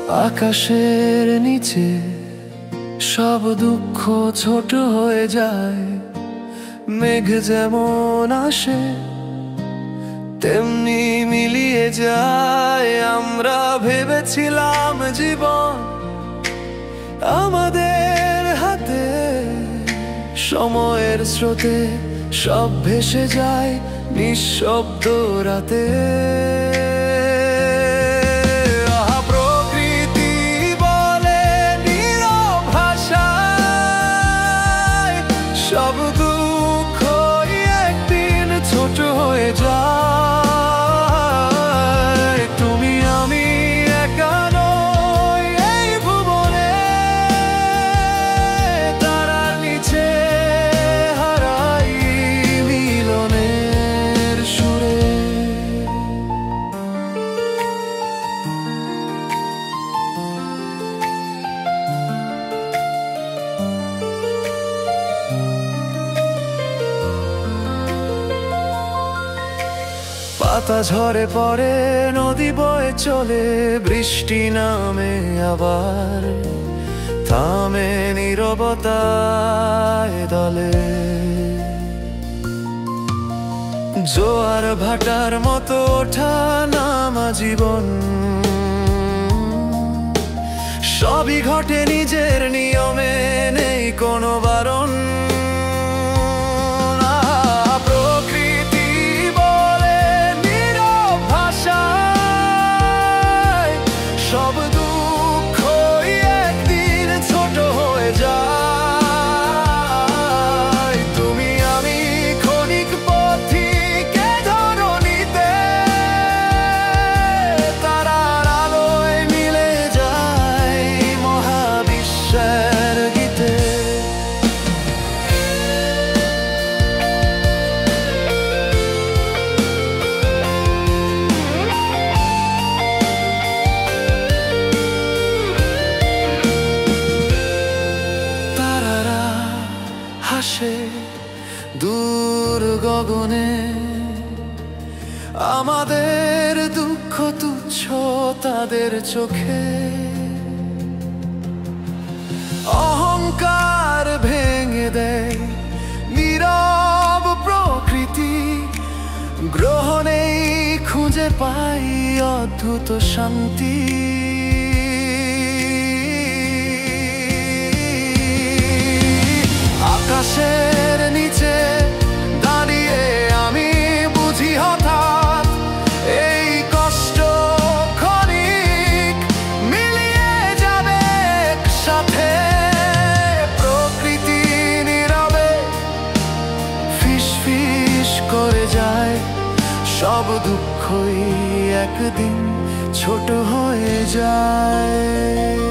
আকাশের নিচে সব দুঃখ ছোট হয়ে যায়। মেঘ যেমন আসে তেমনি মিলিয়ে যায়। আমরা ভেবেছিলাম জীবন আমাদের হাতে, সময়ের স্রোতে সব ভেসে যায় নিঃশব্দ রাতে। সব দুঃখই একদিন ছোট হয়ে যায়। তুমি আমি একা নই এই ভুবনে, তারার নিচে হারাই মিলনের সুরে। পাতা ঝরে পড়ে, নদী বয়ে চলে, বৃষ্টি নামে আবার থামে নীরবতায় দলে। জোয়ার ভাটার মতো ওঠা নামা জীবন, সবই ঘটে নিজের নিয়মে, নেই কোনো বারণ। সব দুঃখই একদিন ছোট হয়ে যায়। তুমি আমি ক্ষণিক পথিকে ধরণীতে, তারার আলোয় মিলে যায় মহাবিশ্বের গীতে। হাসে দূর গগনে, আমাদের দুঃখ তুচ্ছ তাদের চোখে। অহংকার ভেঙে দেয় নীরব প্রকৃতি, গ্রহণেই খুঁজে পাই অদ্ভুত শান্তি। আকাশের নিচে দাঁড়িয়ে আমি বুঝি হঠাৎ, এই কষ্ট ক্ষণিক মিলিয়ে যাবে একসাথে। প্রকৃতি নীরবে ফিসফিস করে যায়, সব দুঃখই একদিন ছোট হয়ে যায়।